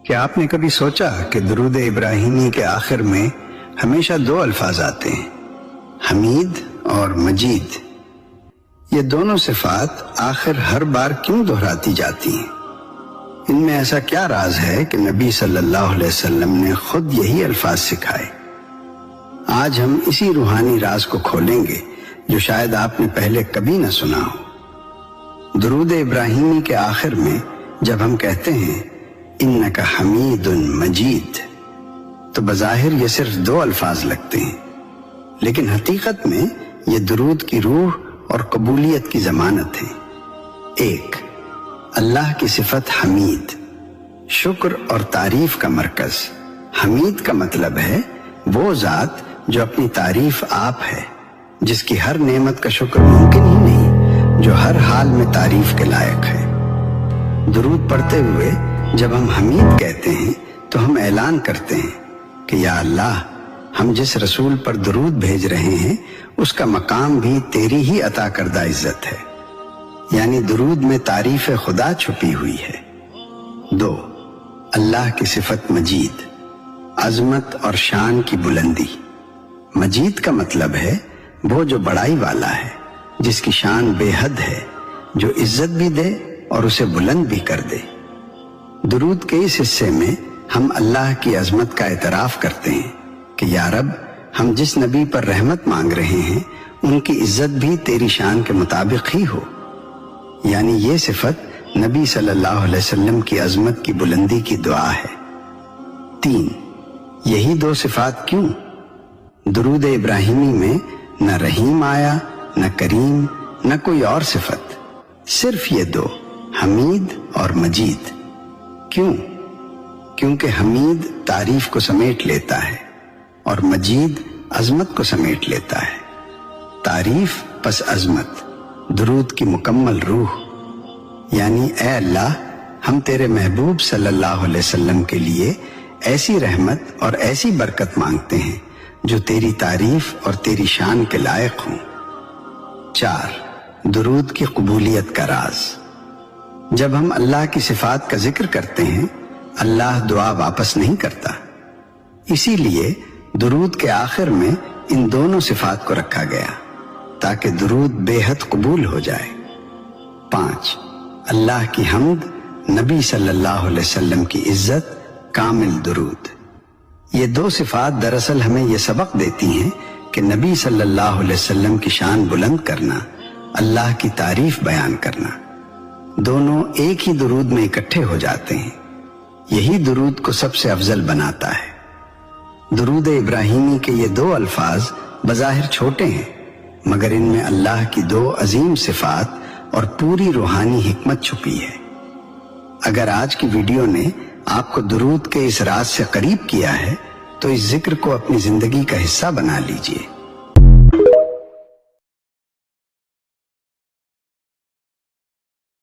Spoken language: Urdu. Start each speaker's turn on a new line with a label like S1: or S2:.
S1: کیا آپ نے کبھی سوچا کہ درود ابراہیمی کے آخر میں ہمیشہ دو الفاظ آتے ہیں، حمید اور مجید؟ یہ دونوں صفات آخر ہر بار کیوں دہراتی جاتی ہیں؟ ان میں ایسا کیا راز ہے کہ نبی صلی اللہ علیہ وسلم نے خود یہی الفاظ سکھائے؟ آج ہم اسی روحانی راز کو کھولیں گے جو شاید آپ نے پہلے کبھی نہ سنا ہو۔ درود ابراہیمی کے آخر میں جب ہم کہتے ہیں انک حمید مجید تو بظاہر یہ صرف دو الفاظ لگتے ہیں، لیکن حقیقت میں یہ درود کی روح اور قبولیت کی ضمانت ہے۔ ایک، اللہ کی صفت حمید، شکر اور تعریف کا مرکز۔ حمید کا مطلب ہے وہ ذات جو اپنی تعریف آپ ہے، جس کی ہر نعمت کا شکر ممکن ہی نہیں، جو ہر حال میں تعریف کے لائق ہے۔ درود پڑھتے ہوئے جب ہم حمید کہتے ہیں تو ہم اعلان کرتے ہیں کہ یا اللہ، ہم جس رسول پر درود بھیج رہے ہیں اس کا مقام بھی تیری ہی عطا کردہ عزت ہے، یعنی درود میں تعریف خدا چھپی ہوئی ہے۔ دو، اللہ کی صفت مجید، عظمت اور شان کی بلندی۔ مجید کا مطلب ہے وہ جو بڑائی والا ہے، جس کی شان بے حد ہے، جو عزت بھی دے اور اسے بلند بھی کر دے۔ درود کے اس حصے میں ہم اللہ کی عظمت کا اعتراف کرتے ہیں کہ یا رب، ہم جس نبی پر رحمت مانگ رہے ہیں ان کی عزت بھی تیری شان کے مطابق ہی ہو، یعنی یہ صفت نبی صلی اللہ علیہ وسلم کی عظمت کی بلندی کی دعا ہے۔ تین، یہی دو صفات کیوں؟ درود ابراہیمی میں نہ رحیم آیا، نہ کریم، نہ کوئی اور صفت، صرف یہ دو، حمید اور مجید۔ کیوں؟ کیونکہ حمید تعریف کو سمیٹ لیتا ہے اور مجید عظمت کو سمیٹ لیتا ہے۔ تعریف پس عظمت، درود کی مکمل روح، یعنی اے اللہ، ہم تیرے محبوب صلی اللہ علیہ وسلم کے لیے ایسی رحمت اور ایسی برکت مانگتے ہیں جو تیری تعریف اور تیری شان کے لائق ہوں۔ چار، درود کی قبولیت کا راز۔ جب ہم اللہ کی صفات کا ذکر کرتے ہیں، اللہ دعا واپس نہیں کرتا، اسی لیے درود کے آخر میں ان دونوں صفات کو رکھا گیا تاکہ درود بے حد قبول ہو جائے۔ پانچ، اللہ کی حمد، نبی صلی اللہ علیہ وسلم کی عزت، کامل درود۔ یہ دو صفات دراصل ہمیں یہ سبق دیتی ہیں کہ نبی صلی اللہ علیہ وسلم کی شان بلند کرنا، اللہ کی تعریف بیان کرنا، دونوں ایک ہی درود میں اکٹھے ہو جاتے ہیں۔ یہی درود کو سب سے افضل بناتا ہے۔ درود ابراہیمی کے یہ دو الفاظ بظاہر چھوٹے ہیں، مگر ان میں اللہ کی دو عظیم صفات اور پوری روحانی حکمت چھپی ہے۔ اگر آج کی ویڈیو نے آپ کو درود کے اس راز سے قریب کیا ہے تو اس ذکر کو اپنی زندگی کا حصہ بنا لیجئے۔